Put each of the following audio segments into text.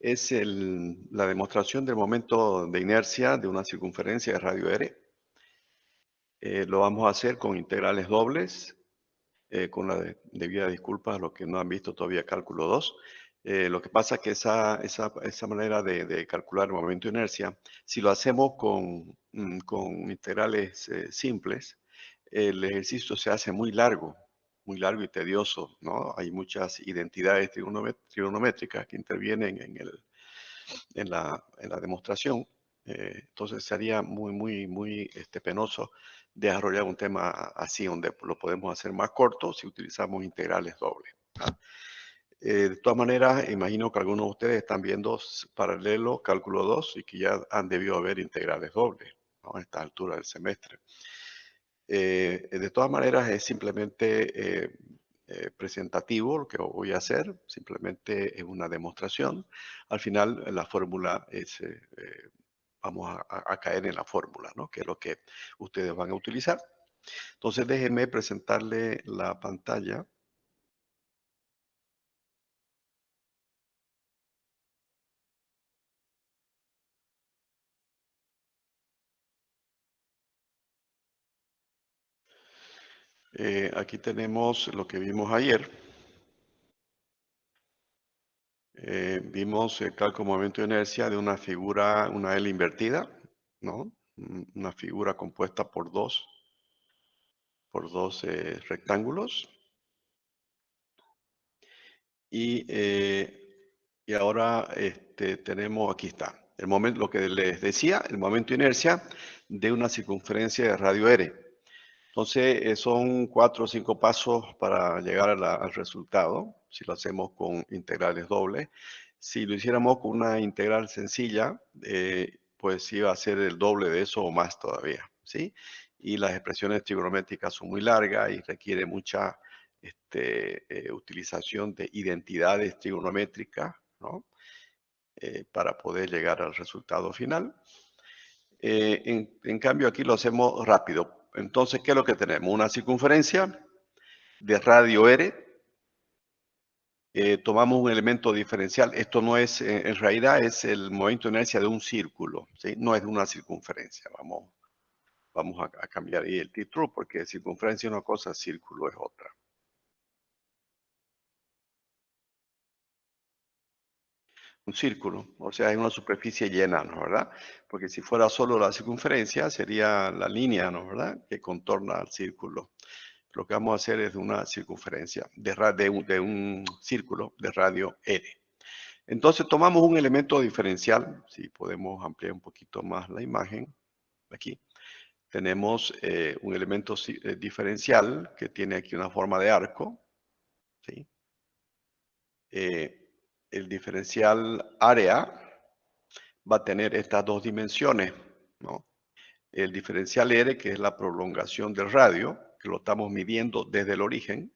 es la demostración del momento de inercia de una circunferencia de radio R. Lo vamos a hacer con integrales dobles, con la debida disculpa a los que no han visto todavía cálculo 2. Lo que pasa es que esa manera de calcular el momento de inercia, si lo hacemos con integrales simples, el ejercicio se hace muy largo y tedioso, ¿no? Hay muchas identidades trigonométricas que intervienen en la demostración. Entonces sería muy penoso desarrollar un tema así, donde lo podemos hacer más corto si utilizamos integrales dobles. ¿Ah? De todas maneras, imagino que algunos de ustedes están viendo paralelo cálculo 2 y que ya han debido haber integrales dobles, ¿no? A esta altura del semestre. De todas maneras, es simplemente presentativo lo que voy a hacer, simplemente es una demostración. Al final, la fórmula es, vamos a caer en la fórmula, ¿no? Que es lo que ustedes van a utilizar. Entonces, déjenme presentarle la pantalla. Aquí tenemos lo que vimos ayer. Vimos el cálculo momento de inercia de una figura, una L invertida, ¿no? Una figura compuesta por dos rectángulos. Y ahora tenemos, aquí está, el momento, lo que les decía, el momento de inercia de una circunferencia de radio R. Entonces, son 4 o 5 pasos para llegar al resultado, si lo hacemos con integrales dobles. Si lo hiciéramos con una integral sencilla, pues iba a ser el doble de eso o más todavía, ¿sí? Y las expresiones trigonométricas son muy largas y requiere mucha utilización de identidades trigonométricas, ¿no? Para poder llegar al resultado final. En cambio, aquí lo hacemos rápido. Entonces, ¿qué es lo que tenemos? Una circunferencia de radio R. Tomamos un elemento diferencial. Esto no es, en realidad, es el momento de inercia de un círculo, ¿sí? No es de una circunferencia. Vamos a cambiar ahí el título porque circunferencia es una cosa, círculo es otra. Un círculo, o sea, es una superficie llena, ¿no? ¿Verdad? Porque si fuera solo la circunferencia, sería la línea, ¿no? ¿Verdad? Que contorna al círculo. Lo que vamos a hacer es una circunferencia de un círculo de radio R. Entonces tomamos un elemento diferencial, si podemos ampliar un poquito más la imagen, aquí. Tenemos un elemento diferencial que tiene aquí una forma de arco, ¿sí? El diferencial área va a tener estas dos dimensiones, ¿no? El diferencial R, que es la prolongación del radio, que lo estamos midiendo desde el origen.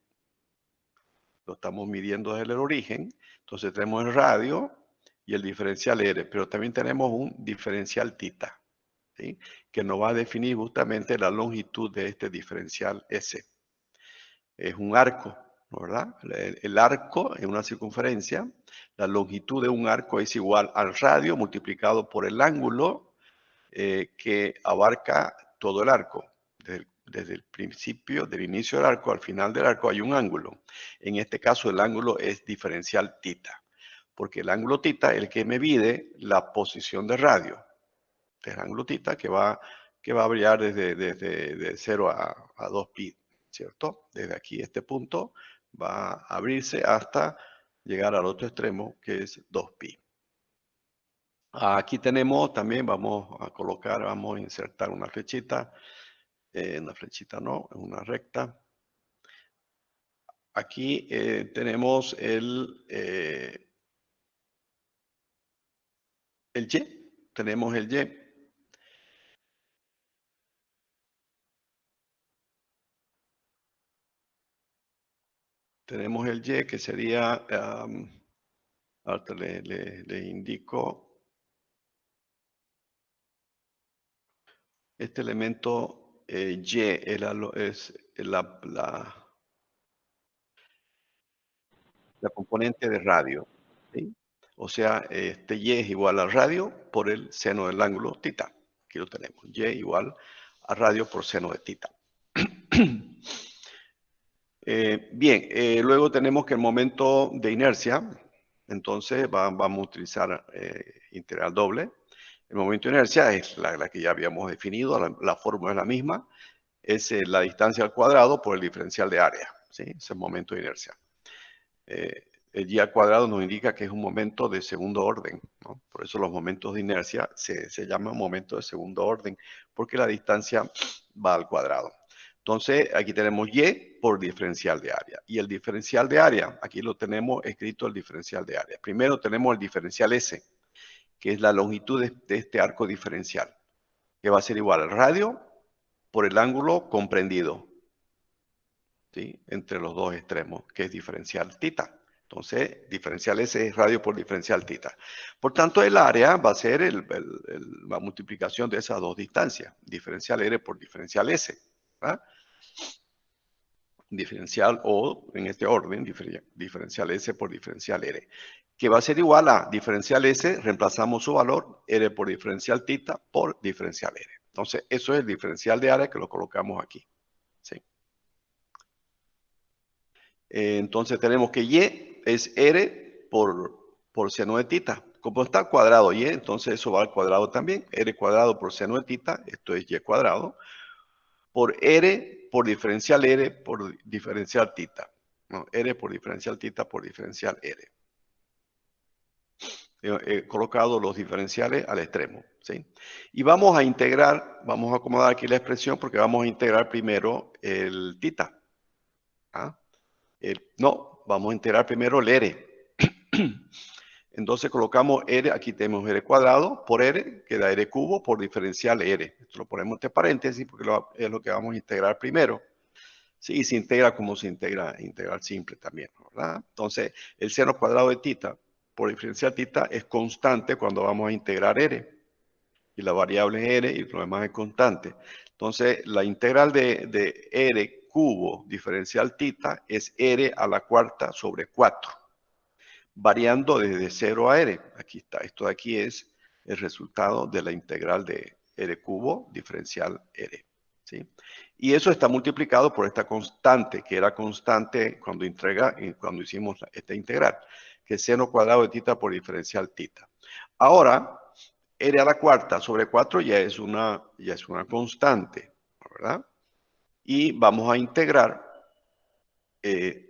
Lo estamos midiendo desde el origen. Entonces tenemos el radio y el diferencial R, pero también tenemos un diferencial θ, ¿sí? Que nos va a definir justamente la longitud de este diferencial S. Es un arco, ¿no? ¿Verdad? El arco en una circunferencia, la longitud de un arco es igual al radio multiplicado por el ángulo que abarca todo el arco. Desde el principio, del inicio del arco al final del arco hay un ángulo. En este caso el ángulo es diferencial θ, porque el ángulo θ es el que me mide la posición de radio. El ángulo θ que va a variar desde 0 a 2pi, ¿cierto? Desde aquí, este punto, va a abrirse hasta llegar al otro extremo, que es 2pi. Aquí tenemos también, vamos a insertar una flechita no, una recta. Aquí tenemos el Y, tenemos el Y. Tenemos el Y que sería, ahorita le indico, este elemento Y es la componente de radio, ¿sí? O sea, este y es igual al radio por el seno del ángulo tita. Aquí lo tenemos. Y igual a radio por seno de tita. Bien, luego tenemos que el momento de inercia, entonces vamos a utilizar integral doble. El momento de inercia es la que ya habíamos definido, la fórmula es la misma, es la distancia al cuadrado por el diferencial de área, ¿sí? Ese es el momento de inercia. El y al cuadrado nos indica que es un momento de segundo orden, ¿no? Por eso los momentos de inercia se llaman momentos de segundo orden, porque la distancia va al cuadrado. Entonces, aquí tenemos y por diferencial de área. Y el diferencial de área, aquí lo tenemos escrito el diferencial de área. Primero tenemos el diferencial S, que es la longitud de este arco diferencial, que va a ser igual al radio por el ángulo comprendido, ¿sí? Entre los dos extremos, que es diferencial tita. Entonces, diferencial S es radio por diferencial tita. Por tanto, el área va a ser la multiplicación de esas dos distancias, diferencial R por diferencial S, ¿verdad? Diferencial o, en este orden, diferencial S por diferencial R, que va a ser igual a diferencial S, reemplazamos su valor, R por diferencial tita por diferencial R. Entonces, eso es el diferencial de área que lo colocamos aquí, ¿sí? Entonces tenemos que y es r por seno de tita. Como está al cuadrado y, entonces eso va al cuadrado también. R cuadrado por seno de tita, esto es y cuadrado, por r por diferencial r por diferencial tita. No, r por diferencial tita por diferencial r. He colocado los diferenciales al extremo, ¿sí? Y vamos a integrar, vamos a acomodar aquí la expresión porque vamos a integrar primero el tita. ¿Ah? No, vamos a integrar primero el r. Entonces colocamos r, aquí tenemos r cuadrado por r, queda r cubo por diferencial r. Esto lo ponemos entre paréntesis porque es lo que vamos a integrar primero. Sí, y se integra como se integra integral simple también, ¿verdad? Entonces, el seno cuadrado de tita por diferencial tita es constante cuando vamos a integrar r. Y la variable es r y lo demás es constante. Entonces, la integral de r cubo diferencial tita es r a la cuarta sobre 4, variando desde 0 a r. Aquí está, esto de aquí es el resultado de la integral de r cubo diferencial r, ¿sí? Y eso está multiplicado por esta constante, que era constante cuando hicimos esta integral, que es seno cuadrado de tita por diferencial tita. Ahora, r a la cuarta sobre 4 ya es una constante, ¿verdad? Y vamos a integrar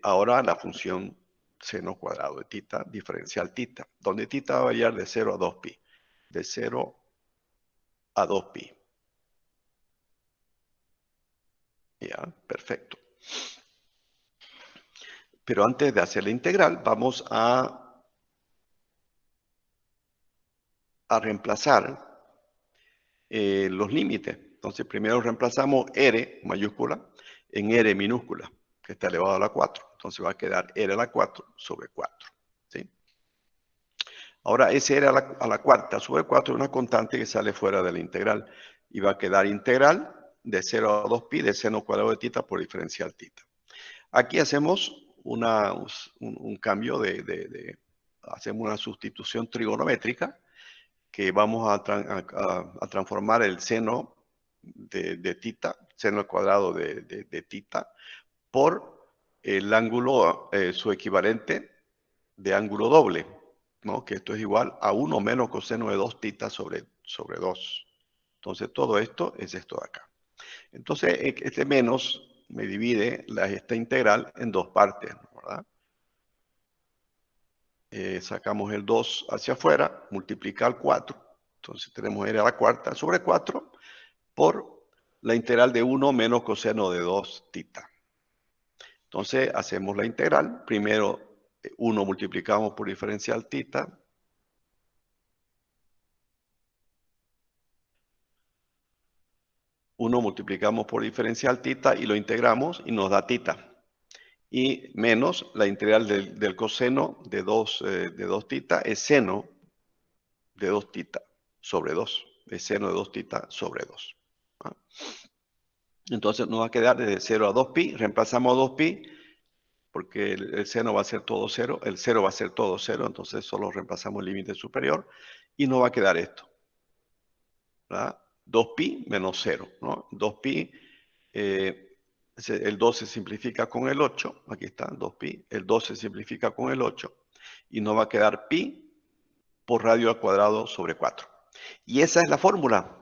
ahora la función seno cuadrado de tita, diferencial tita, donde tita va a variar de 0 a 2pi. De 0 a 2pi. Ya, perfecto. Pero antes de hacer la integral, vamos a reemplazar los límites. Entonces, primero reemplazamos r mayúscula en r minúscula, que está elevado a la 4. Entonces va a quedar r a la 4 sobre 4. ¿Sí? Ahora, ese r a la cuarta sobre 4 es una constante que sale fuera de la integral. Y va a quedar integral de 0 a 2pi de seno cuadrado de tita por diferencial tita. Aquí hacemos un cambio hacemos una sustitución trigonométrica que vamos a transformar el seno de tita, seno al cuadrado de tita, por el ángulo, su equivalente de ángulo doble, ¿no? Que esto es igual a 1 menos coseno de 2 tita sobre 2. Entonces todo esto es esto de acá. Entonces este menos me divide esta integral en dos partes, ¿verdad? Sacamos el 2 hacia afuera, multiplica al 4. Entonces tenemos r a la cuarta sobre 4 por la integral de 1 menos coseno de 2 tita. Entonces hacemos la integral. Primero 1 multiplicamos por diferencial tita. Uno multiplicamos por diferencial tita y lo integramos y nos da tita. Y menos la integral del coseno de 2 tita es seno de 2 tita sobre 2. Es seno de 2 tita sobre 2. ¿Ah? Entonces nos va a quedar desde 0 a 2pi. Reemplazamos 2pi porque el seno va a ser todo cero, el cero va a ser todo cero, entonces solo reemplazamos el límite superior y nos va a quedar esto, ¿verdad? 2pi menos 0, ¿no? 2pi, el 2 se simplifica con el 8, aquí está, 2pi, el 2 se simplifica con el 8, y nos va a quedar pi por radio al cuadrado sobre 4. Y esa es la fórmula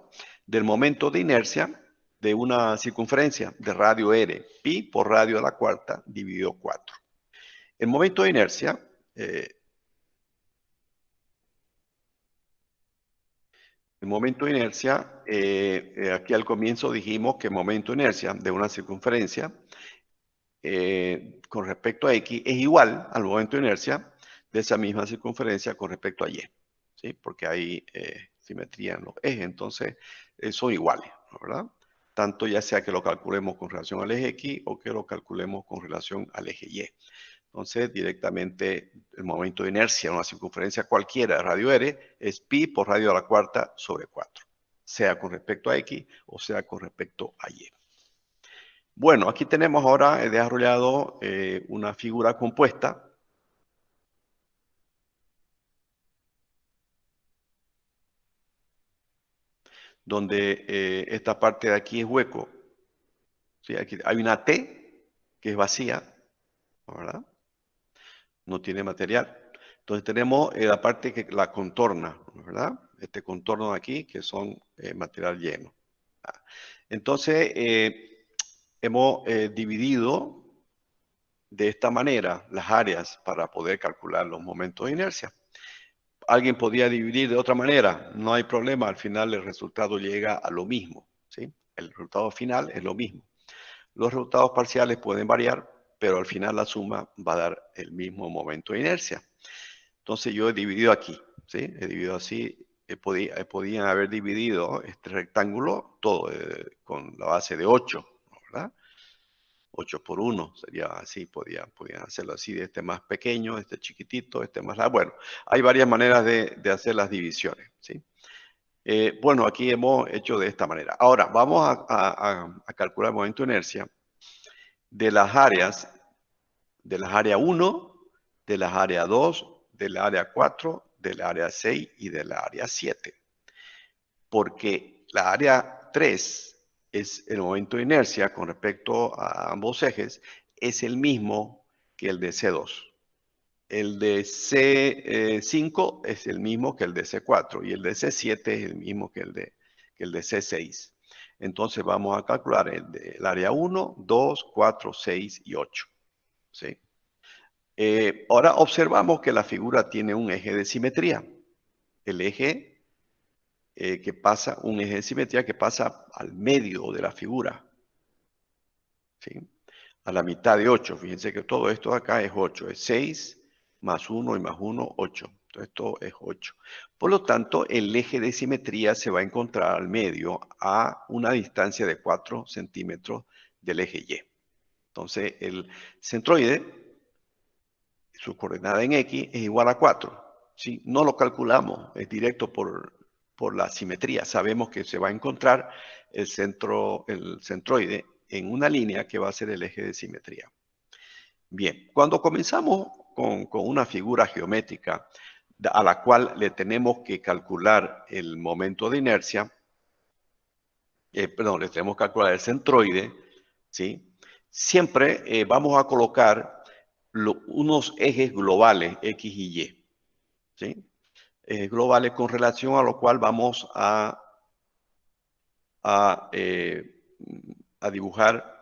del momento de inercia de una circunferencia de radio r, pi por radio a la cuarta dividido 4. El momento de inercia, aquí al comienzo dijimos que el momento de inercia de una circunferencia con respecto a X es igual al momento de inercia de esa misma circunferencia con respecto a Y, ¿sí? Porque hay simetría en los ejes, entonces son iguales, ¿verdad? Tanto ya sea que lo calculemos con relación al eje X o que lo calculemos con relación al eje Y. Entonces, directamente el momento de inercia en una circunferencia cualquiera de radio r es pi por radio a la cuarta sobre 4, sea con respecto a X o sea con respecto a Y. Bueno, aquí tenemos ahora, he desarrollado una figura compuesta donde esta parte de aquí es hueco. ¿Sí? Aquí hay una T que es vacía, ¿verdad? No tiene material. Entonces tenemos la parte que la contorna, ¿verdad? Este contorno de aquí que son material lleno. Entonces hemos dividido de esta manera las áreas para poder calcular los momentos de inercia. Alguien podría dividir de otra manera, no hay problema, al final el resultado llega a lo mismo, ¿sí? El resultado final es lo mismo. Los resultados parciales pueden variar, pero al final la suma va a dar el mismo momento de inercia. Entonces yo he dividido aquí, ¿sí? He dividido así, podían haber dividido este rectángulo todo con la base de 8, ¿verdad? 8 por 1 sería así, podían hacerlo así, de este más pequeño, este chiquitito, este más largo. Bueno, hay varias maneras de hacer las divisiones, ¿sí? Bueno, aquí hemos hecho de esta manera. Ahora, vamos a calcular el momento de inercia de las áreas 1, de las áreas 2, del área 4, del área 6 y del área 7. Porque la área 3 es el momento de inercia con respecto a ambos ejes, es el mismo que el de C2. El de C5 es el mismo que el de C4 y el de C7 es el mismo que el de C6. Entonces vamos a calcular el área 1, 2, 4, 6 y 8. ¿Sí? Ahora observamos que la figura tiene un eje de simetría. El eje un eje de simetría que pasa al medio de la figura. ¿Sí? A la mitad de 8. Fíjense que todo esto acá es 8. Es 6 más 1 y más 1, 8. Entonces esto es 8. Por lo tanto, el eje de simetría se va a encontrar al medio a una distancia de 4 centímetros del eje Y. Entonces, el centroide, su coordenada en X, es igual a 4. ¿Sí? No lo calculamos, es directo por la simetría. Sabemos que se va a encontrar el centroide en una línea que va a ser el eje de simetría. Bien, cuando comenzamos con una figura geométrica a la cual le tenemos que calcular el momento de inercia, le tenemos que calcular el centroide, ¿sí? Siempre vamos a colocar unos ejes globales, X y Y, ¿sí? Globales con relación a lo cual vamos a dibujar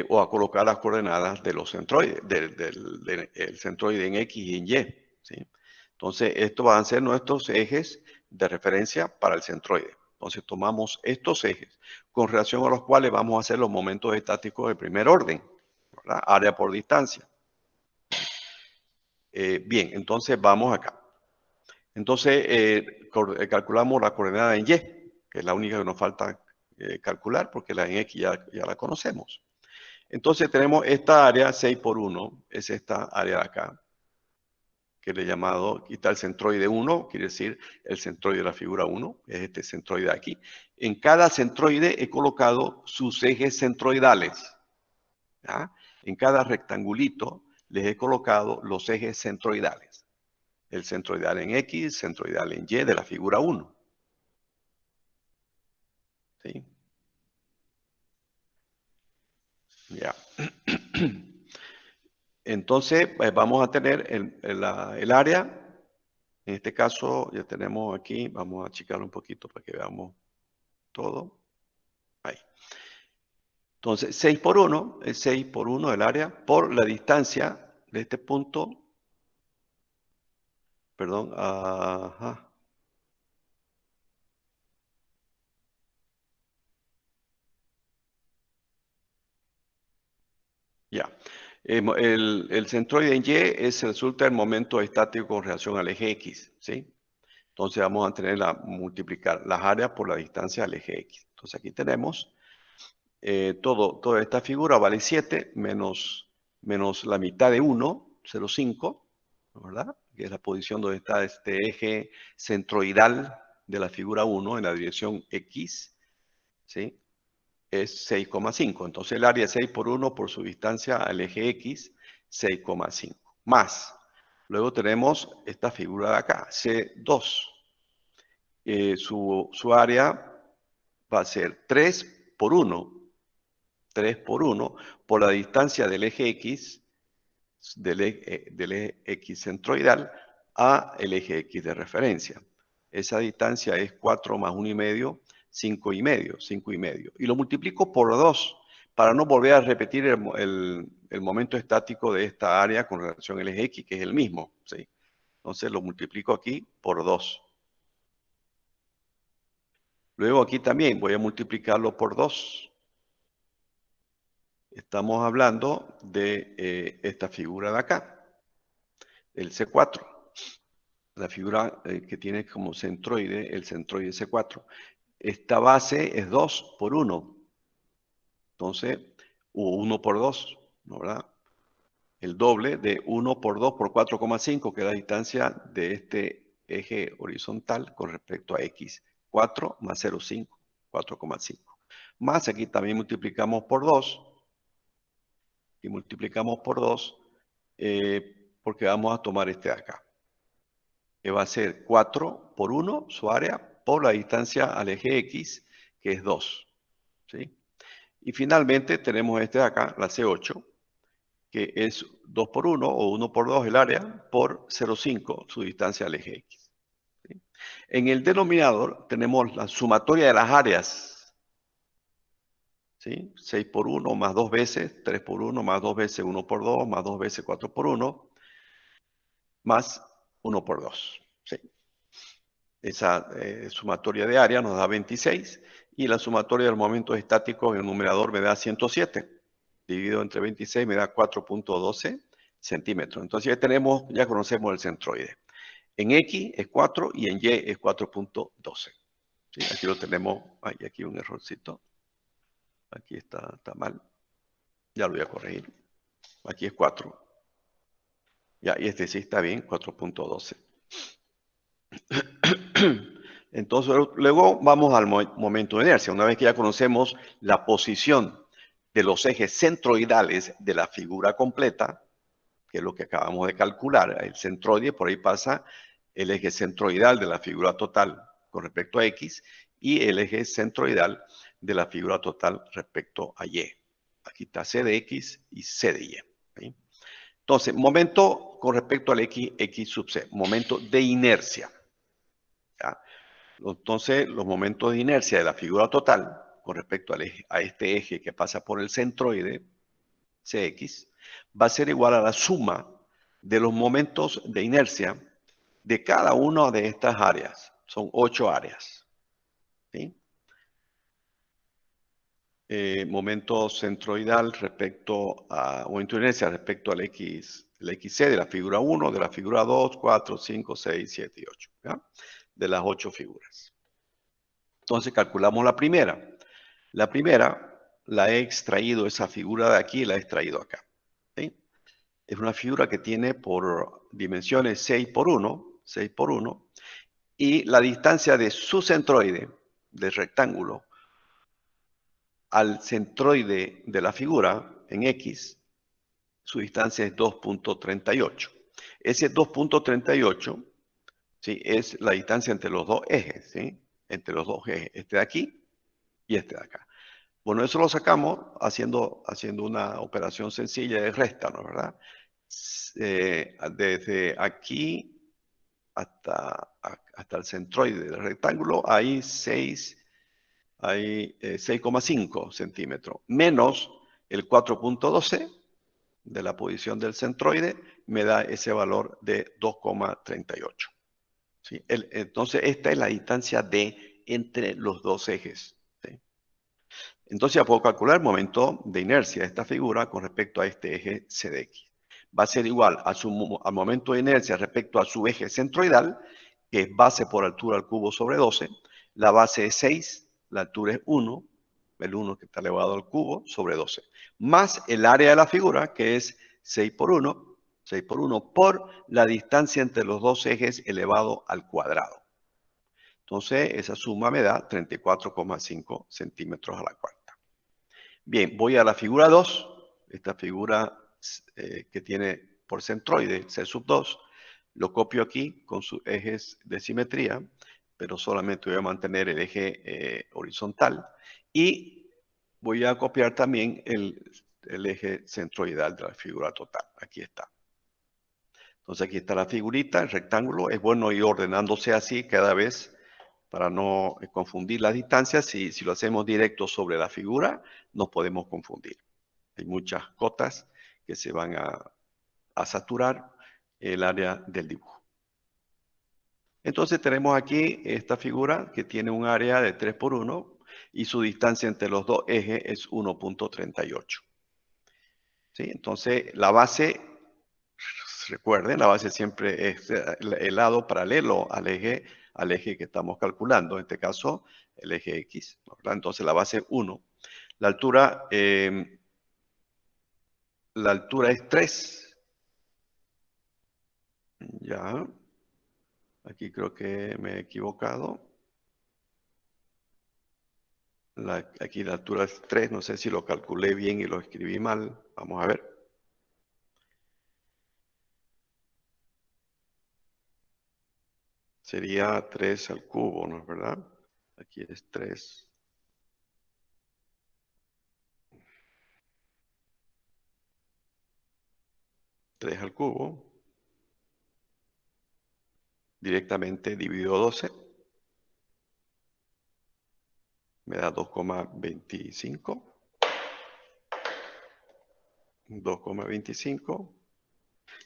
o a colocar las coordenadas de los centroides, del centroide en X y en Y. ¿Sí? Entonces, estos van a ser nuestros ejes de referencia para el centroide. Entonces, tomamos estos ejes con relación a los cuales vamos a hacer los momentos estáticos de primer orden, ¿verdad? Área por distancia. Bien, entonces vamos acá. Entonces, calculamos la coordenada en Y, que es la única que nos falta calcular, porque la en X ya la conocemos. Entonces tenemos esta área 6 por 1, es esta área de acá, que le he llamado, aquí está el centroide 1, quiere decir el centroide de la figura 1, es este centroide de aquí. En cada centroide he colocado sus ejes centroidales. ¿Ya? En cada rectangulito les he colocado los ejes centroidales. El centroidal en X, centroidal en Y de la figura 1. ¿Sí? Ya. Entonces, vamos a tener el área. En este caso, ya tenemos aquí, vamos a achicarlo un poquito para que veamos todo. Ahí. Entonces, 6 por 1 es 6 por 1 el área por la distancia de este punto. Perdón, ajá. Ya. El centroide en Y resulta el momento estático con relación al eje X, ¿sí? Entonces vamos a tener multiplicar las áreas por la distancia al eje X. Entonces aquí tenemos toda esta figura vale 7 menos la mitad de 1, 0,5, ¿verdad? Que es la posición donde está este eje centroidal de la figura 1 en la dirección X, ¿sí? Es 6,5. Entonces el área 6 por 1 por su distancia al eje X, 6,5. Más, luego tenemos esta figura de acá, C2. Su área va a ser 3 por 1. 3 por 1 por la distancia del eje X, del eje X centroidal a el eje X de referencia. Esa distancia es 4 más 1,5, 5,5, 5,5. Y lo multiplico por 2 para no volver a repetir el momento estático de esta área con relación al eje X, que es el mismo, ¿sí? Entonces lo multiplico aquí por 2. Luego aquí también voy a multiplicarlo por 2. Estamos hablando de esta figura de acá, el C4. La figura que tiene como centroide, el centroide C4. Esta base es 2 por 1. Entonces, o 1 por 2, ¿no, verdad? El doble de 1 por 2 por 4,5, que es la distancia de este eje horizontal con respecto a X. 4 más 0,5, 4,5. Más aquí también multiplicamos por 2. Y multiplicamos por 2 porque vamos a tomar este de acá. Que va a ser 4 por 1, su área, por la distancia al eje X, que es 2. ¿Sí? Y finalmente tenemos este de acá, la C8, que es 2 por 1 o 1 por 2 el área por 0,5 su distancia al eje X. ¿Sí? En el denominador tenemos la sumatoria de las áreas. ¿Sí? 6 por 1 más 2 veces, 3 por 1 más 2 veces, 1 por 2 más 2 veces, 4 por 1, más 1 por 2. ¿Sí? Esa sumatoria de área nos da 26 y la sumatoria de los momentos estáticos en el numerador me da 107. Dividido entre 26 me da 4,12 centímetros. Entonces ya conocemos el centroide. En X es 4 y en Y es 4,12. ¿Sí? Aquí lo tenemos. Hay aquí un errorcito. Aquí está mal. Ya lo voy a corregir. Aquí es 4. Ya, y este sí está bien, 4,12. Entonces, luego vamos al momento de inercia. Una vez que ya conocemos la posición de los ejes centroidales de la figura completa, que es lo que acabamos de calcular, el centroide, por ahí pasa el eje centroidal de la figura total con respecto a X y el eje centroidal de la figura total respecto a Y. Aquí está C de X y C de Y. ¿Sí? Entonces, momento con respecto al X sub C, momento de inercia. ¿Ya? Entonces, los momentos de inercia de la figura total con respecto a este eje que pasa por el centroide, Cx, va a ser igual a la suma de los momentos de inercia de cada una de estas áreas. Son 8 áreas. ¿Sí? Momento centroidal respecto a, momento de inercia respecto al el XC de la figura 1, de la figura 2, 4, 5, 6, 7 y 8. ¿Ya? De las 8 figuras. Entonces calculamos la primera. La primera la he extraído, esa figura de aquí la he extraído acá. ¿Sí? Es una figura que tiene por dimensiones 6 por 1, 6 por 1, y la distancia de su centroide, del rectángulo, al centroide de la figura, en X, su distancia es 2.38. Ese 2.38, ¿sí?, es la distancia entre los dos ejes, ¿sí? Entre los dos ejes, este de aquí y este de acá. Bueno, eso lo sacamos haciendo una operación sencilla de resta, ¿no? ¿Verdad? Desde aquí hasta el centroide del rectángulo hay 6,5 centímetros, menos el 4.12 de la posición del centroide, me da ese valor de 2,38. ¿Sí? Entonces, esta es la distancia D entre los dos ejes. ¿Sí? Entonces, ya puedo calcular el momento de inercia de esta figura con respecto a este eje C de X. Va a ser igual al momento de inercia respecto a su eje centroidal, que es base por altura al cubo sobre 12. La base es 6, la altura es 1, el 1 que está elevado al cubo sobre 12. Más el área de la figura, que es 6 por 1 por la distancia entre los dos ejes elevado al cuadrado. Entonces, esa suma me da 34,5 centímetros a la cuarta. Bien, voy a la figura 2. Esta figura que tiene por centroide C sub 2, lo copio aquí con sus ejes de simetría, pero solamente voy a mantener el eje horizontal. Y voy a copiar también el eje centroidal de la figura total. Aquí está. Entonces aquí está la figurita, el rectángulo. Es bueno ir ordenándose así cada vez para no confundir las distancias. Si lo hacemos directo sobre la figura, nos podemos confundir. Hay muchas cotas que se van a saturar el área del dibujo. Entonces tenemos aquí esta figura que tiene un área de 3 por 1 y su distancia entre los dos ejes es 1.38. ¿Sí? Entonces la base, recuerden, la base siempre es el lado paralelo al eje que estamos calculando, en este caso el eje X, ¿verdad? Entonces la base es 1. La altura es 3. Ya. Aquí creo que me he equivocado. Aquí la altura es 3. No sé si lo calculé bien y lo escribí mal. Vamos a ver. Sería 3 al cubo, ¿no es verdad? Aquí es 3. 3 al cubo. Directamente dividido 12. Me da 2,25. 2,25.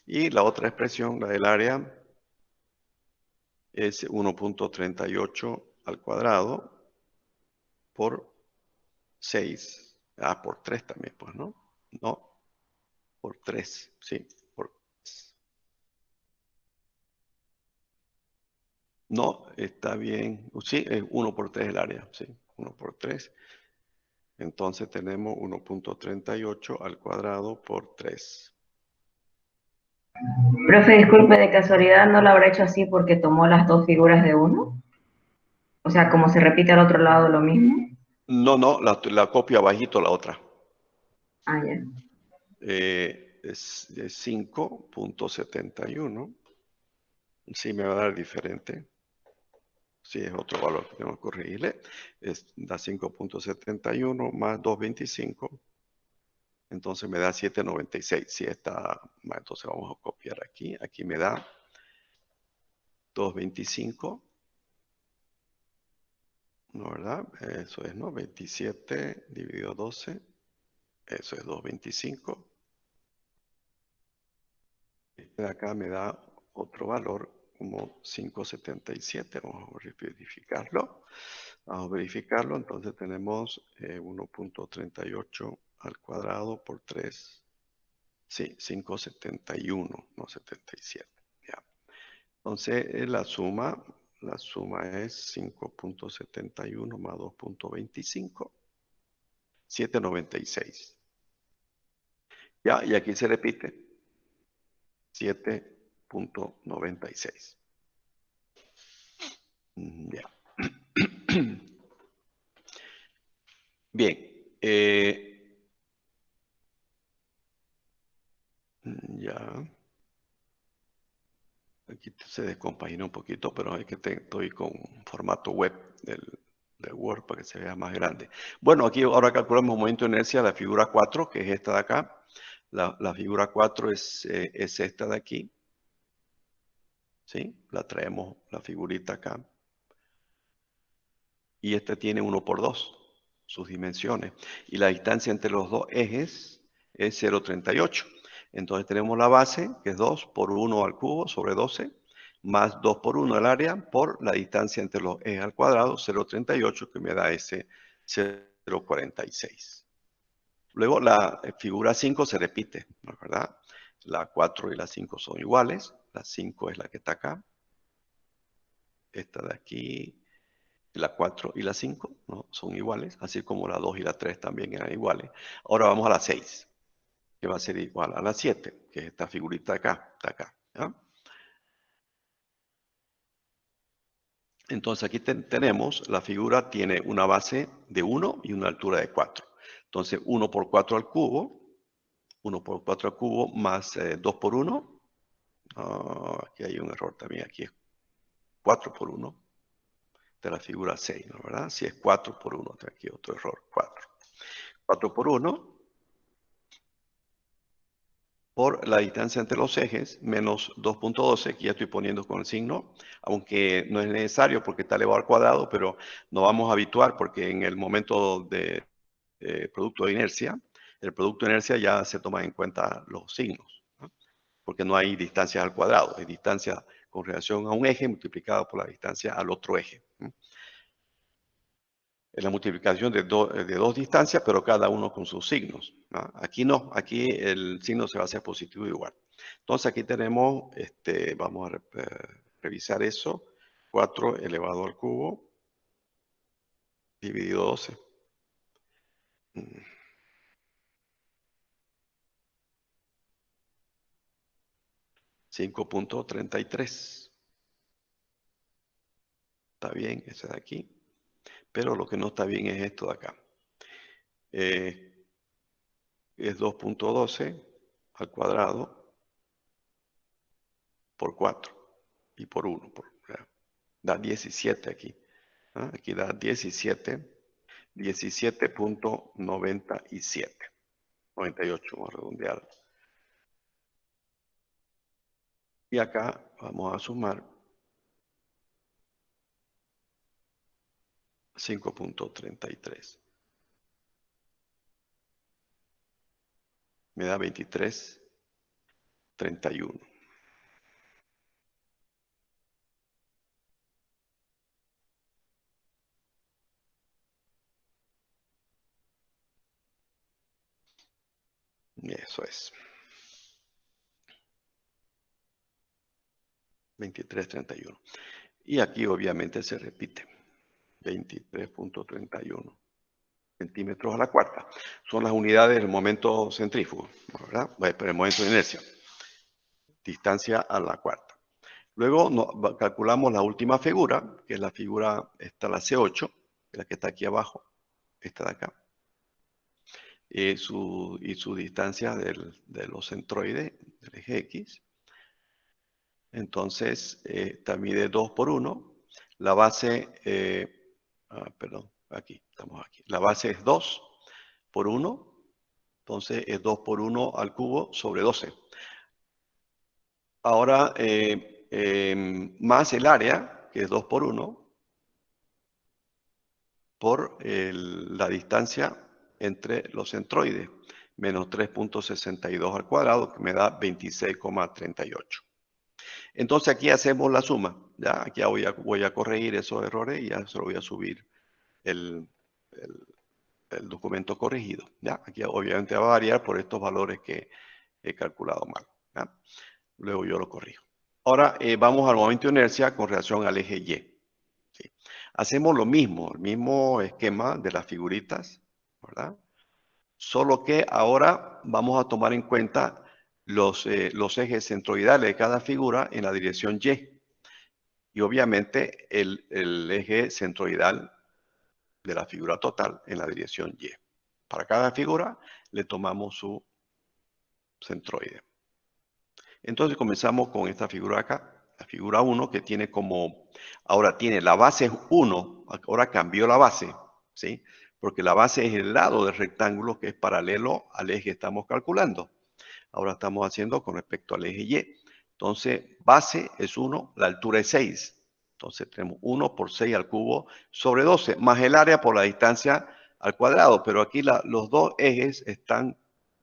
Y la otra expresión, la del área, es 1.38 al cuadrado por 6. Por 3 también, pues, ¿no? No, por 3, sí. No, está bien. Sí, es 1 por 3 el área, sí. 1 por 3. Entonces tenemos 1.38 al cuadrado por 3. Profe, disculpe, de casualidad no lo habrá hecho así porque tomó las dos figuras de uno. O sea, como se repite al otro lado lo mismo. No, la copio abajito la otra. Ah, ya. Es 5.71. Sí, me va a dar diferente. Sí, es otro valor que tengo que corregirle. Da 5.71 más 2.25. Entonces me da 7.96. Sí, está. Entonces vamos a copiar aquí. Aquí me da 2.25. ¿No, verdad? Eso es, ¿no? 27 dividido 12. Eso es 2.25. Este de acá me da otro valor como 5.77. Vamos a verificarlo. Vamos a verificarlo. Entonces tenemos 1.38 al cuadrado por 3. Sí, 5.71, no 77. Ya. Entonces la suma es 5.71 más 2.25. 7.96. Ya, y aquí se repite. 7.96. Ya. Bien. Ya. Aquí se descompagina un poquito, pero es que estoy con formato web del Word para que se vea más grande. Bueno, aquí ahora calculamos momento de inercia de la figura 4, que es esta de acá. La figura 4 es esta de aquí. ¿Sí? La traemos, la figurita acá. Y este tiene 1 por 2, sus dimensiones. Y la distancia entre los dos ejes es 0,38. Entonces tenemos la base, que es 2 por 1 al cubo sobre 12, más 2 por 1 el área por la distancia entre los ejes al cuadrado, 0,38, que me da ese 0,46. Luego la figura 5 se repite, ¿no es verdad? La 4 y la 5 son iguales. La 5 es la que está acá. Esta de aquí, la 4 y la 5, ¿no? Son iguales, así como la 2 y la 3 también eran iguales. Ahora vamos a la 6, que va a ser igual a la 7, que es esta figurita de acá, está acá. ¿Ya? Entonces aquí tenemos, la figura tiene una base de 1 y una altura de 4. Entonces 1 por 4 al cubo, 1 por 4 al cubo más 2 por 1. Aquí hay un error también, aquí es 4 por 1 de la figura 6, ¿no? ¿Verdad? Si es 4 por 1, aquí otro error, 4. 4 por 1 por la distancia entre los ejes, menos 2.12, que ya estoy poniendo con el signo, aunque no es necesario porque está elevado al cuadrado, pero nos vamos a habituar porque en el momento de producto de inercia, el producto de inercia ya se toma en cuenta los signos, ¿no? Porque no hay distancias al cuadrado, hay distancia con relación a un eje multiplicado por la distancia al otro eje, ¿no? Es la multiplicación de dos distancias, pero cada uno con sus signos, ¿no? Aquí no, aquí el signo se va a hacer positivo igual. Entonces aquí tenemos, vamos a revisar eso, 4 elevado al cubo dividido 12. 5.33. Está bien, ese de aquí. Pero lo que no está bien es esto de acá. Es 2.12 al cuadrado por 4 y por 1. Da 17 aquí. ¿Ah? Aquí da 17.97. 98, vamos a redondear. Y acá vamos a sumar 5.33. Me da 23.31. Eso es. 23.31. Y aquí obviamente se repite. 23.31 centímetros a la cuarta. Son las unidades del momento centrífugo, ¿verdad? Pero el momento de inercia. Distancia a la cuarta. Luego calculamos la última figura, que es la figura, esta la C8, la que está aquí abajo, esta de acá. Y su distancia de los centroides, del eje X. Entonces, esta mide 2 por 1. La base, perdón, aquí, estamos aquí. La base es 2 por 1. Entonces, es 2 por 1 al cubo sobre 12. Ahora, más el área, que es 2 por 1, por la distancia entre los centroides, menos 3.62 al cuadrado, que me da 26,38. Entonces aquí hacemos la suma, ¿ya? Aquí voy a corregir esos errores y ya se lo voy a subir el documento corregido, ¿ya? Aquí obviamente va a variar por estos valores que he calculado mal, ¿ya? Luego yo lo corrijo. Ahora vamos al momento de inercia con relación al eje Y. ¿Sí? Hacemos lo mismo, el mismo esquema de las figuritas, ¿verdad? Solo que ahora vamos a tomar en cuenta los ejes centroidales de cada figura en la dirección Y. Y obviamente el eje centroidal de la figura total en la dirección Y. Para cada figura le tomamos su centroide. Entonces comenzamos con esta figura acá, la figura 1, que tiene como, ahora tiene la base 1, ahora cambió la base, ¿sí? Porque la base es el lado del rectángulo que es paralelo al eje que estamos calculando. Ahora estamos haciendo con respecto al eje Y. Entonces, base es 1, la altura es 6. Entonces tenemos 1 por 6 al cubo sobre 12, más el área por la distancia al cuadrado. Pero aquí los dos ejes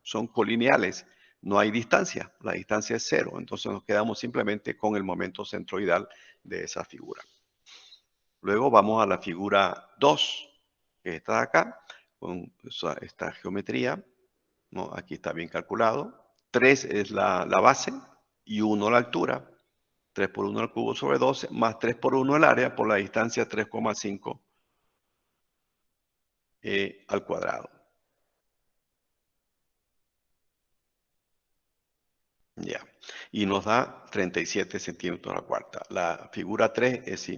son colineales. No hay distancia. La distancia es 0. Entonces nos quedamos simplemente con el momento centroidal de esa figura. Luego vamos a la figura 2, que está acá, con esta geometría, ¿no? Aquí está bien calculado. 3 es la base y 1 la altura. 3 por 1 al cubo sobre 12, más 3 por 1 el área por la distancia 3,5 al cuadrado. Ya. Y nos da 37 centímetros a la cuarta. La figura 3 es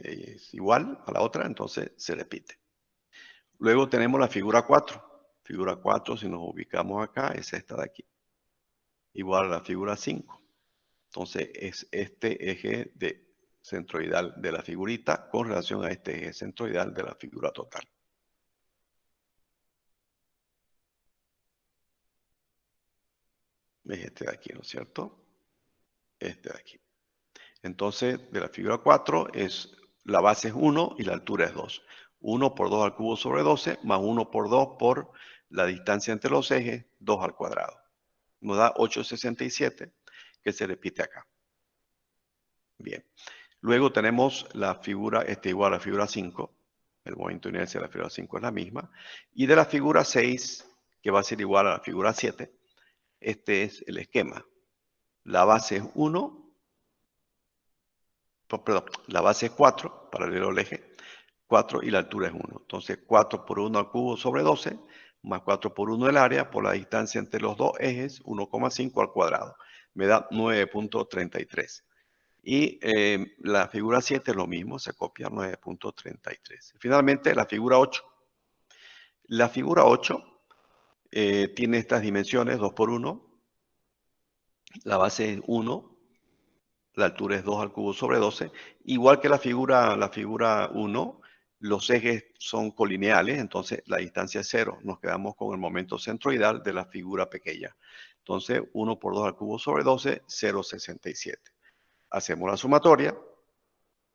igual a la otra, entonces se repite. Luego tenemos la figura 4. Figura 4, si nos ubicamos acá, es esta de aquí. Igual a la figura 5. Entonces es este eje de centroidal de la figurita con relación a este eje centroidal de la figura total. Es este de aquí, ¿no es cierto? Este de aquí. Entonces, de la figura 4 la base es 1 y la altura es 2. 1 por 2 al cubo sobre 12 más 1 por 2 por la distancia entre los ejes, 2 al cuadrado. Nos da 8,67 que se repite acá. Bien. Luego tenemos la figura, igual a la figura 5. El momento de inercia de la figura 5 es la misma. Y de la figura 6, que va a ser igual a la figura 7, este es el esquema. La base es 1, perdón, la base es 4, paralelo al eje, 4 y la altura es 1. Entonces 4 por 1 al cubo sobre 12, más 4 por 1 el área, por la distancia entre los dos ejes, 1,5 al cuadrado. Me da 9,33. Y la figura 7 es lo mismo, se copia 9,33. Finalmente, la figura 8. La figura 8 tiene estas dimensiones, 2 por 1. La base es 1, la altura es 2 al cubo sobre 12. Igual que la figura 1, los ejes son colineales, entonces la distancia es 0. Nos quedamos con el momento centroidal de la figura pequeña. Entonces, 1 por 2 al cubo sobre 12, 0,67. Hacemos la sumatoria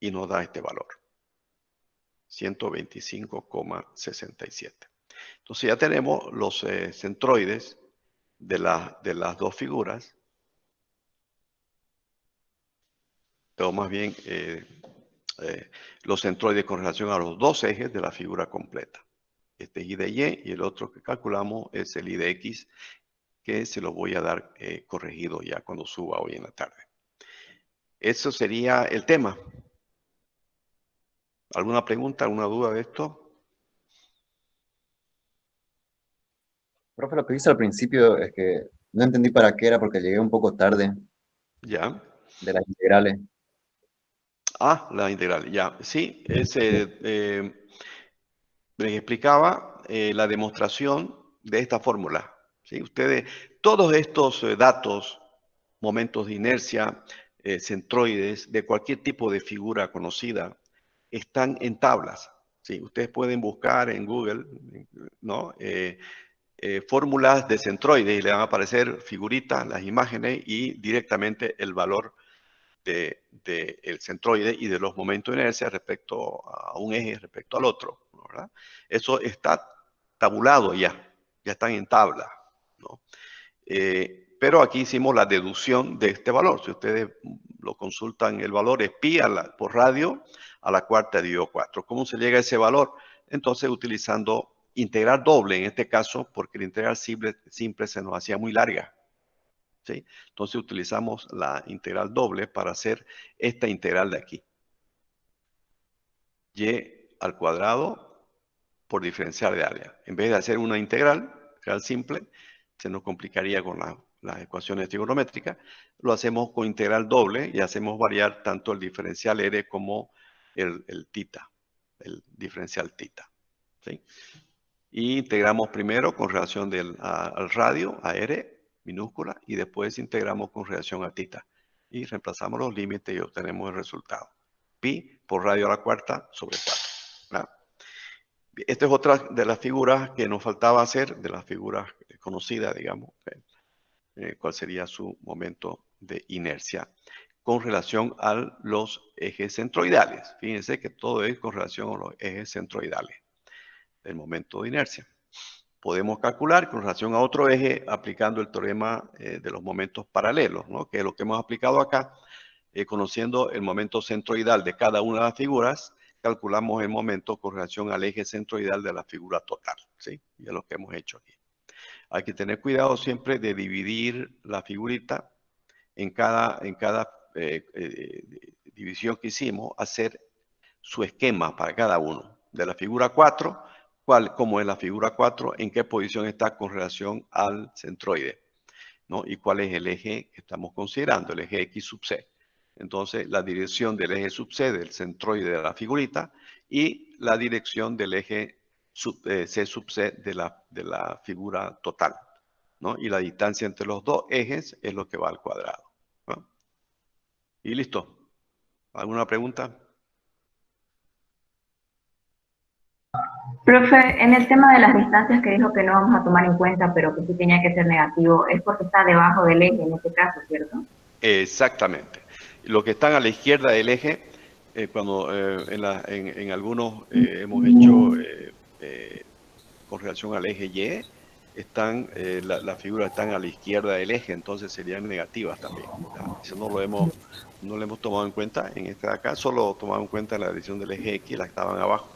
y nos da este valor, 125,67. Entonces ya tenemos los centroides de las dos figuras, o más bien los centroides con relación a los dos ejes de la figura completa. Este es I de Y y el otro que calculamos es el I de X, que se lo voy a dar corregido ya cuando suba hoy en la tarde. Eso sería el tema. ¿Alguna pregunta, alguna duda de esto? Profe, lo que hice al principio es que no entendí para qué era porque llegué un poco tarde Ya. de las integrales. La integral, ya. Sí, les explicaba la demostración de esta fórmula. ¿Sí? Ustedes, todos estos datos, momentos de inercia, centroides, de cualquier tipo de figura conocida, están en tablas. ¿Sí? Ustedes pueden buscar en Google, ¿no? Fórmulas de centroides y le van a aparecer figuritas, las imágenes y directamente el valor del centroide y de los momentos de inercia respecto a un eje, respecto al otro, ¿verdad? Eso está tabulado ya están en tabla, ¿no? Pero aquí hicimos la deducción de este valor. Si ustedes lo consultan, el valor es pi por radio a la cuarta dividido 4. ¿Cómo se llega a ese valor? Entonces, utilizando integral doble en este caso, porque la integral simple se nos hacía muy larga. ¿Sí? Entonces utilizamos la integral doble para hacer esta integral de aquí. Y al cuadrado por diferencial de área. En vez de hacer una integral simple, se nos complicaría con las ecuaciones trigonométricas. Lo hacemos con integral doble y hacemos variar tanto el diferencial R como el tita, el diferencial tita. ¿Sí? Y integramos primero con relación al radio, a R, minúscula, y después integramos con relación a tita. Y reemplazamos los límites y obtenemos el resultado. Pi por radio a la cuarta sobre 4. ¿Verdad? Esta es otra de las figuras que nos faltaba hacer, de las figuras conocidas, digamos, cuál sería su momento de inercia con relación a los ejes centroidales. Fíjense que todo es con relación a los ejes centroidales del momento de inercia. Podemos calcular con relación a otro eje aplicando el teorema de los momentos paralelos, ¿no? Que es lo que hemos aplicado acá. Conociendo el momento centroidal de cada una de las figuras, calculamos el momento con relación al eje centroidal de la figura total, ¿sí? Y es lo que hemos hecho aquí. Hay que tener cuidado siempre de dividir la figurita en cada división que hicimos, hacer su esquema para cada uno. De la figura 4, cómo es la figura 4, en qué posición está con relación al centroide, ¿no? Y cuál es el eje que estamos considerando, el eje X sub C. Entonces, la dirección del eje sub C del centroide de la figurita y la dirección del eje C sub C de la figura total, ¿no? Y la distancia entre los dos ejes es lo que va al cuadrado, ¿no? Y listo. ¿Alguna pregunta? Profe, en el tema de las distancias que dijo que no vamos a tomar en cuenta, pero que sí tenía que ser negativo, es porque está debajo del eje en este caso, ¿cierto? Exactamente. Los que están a la izquierda del eje, cuando en algunos hemos hecho con relación al eje Y, las figuras están a la izquierda del eje, entonces serían negativas también. Eso no lo hemos tomado en cuenta en este de acá, solo tomado en cuenta la dirección del eje X, las que estaban abajo.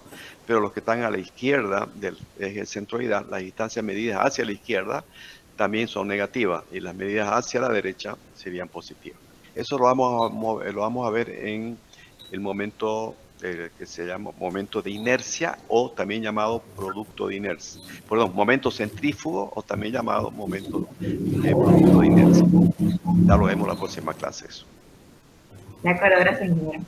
Pero los que están a la izquierda del eje centroidal, las distancias medidas hacia la izquierda también son negativas y las medidas hacia la derecha serían positivas. Eso lo vamos a ver en el momento que se llama momento de inercia o también llamado producto de inercia. Perdón, momento centrífugo o también llamado momento de producto de inercia. Ya lo vemos en la próxima clase eso. De acuerdo, gracias, ingeniero.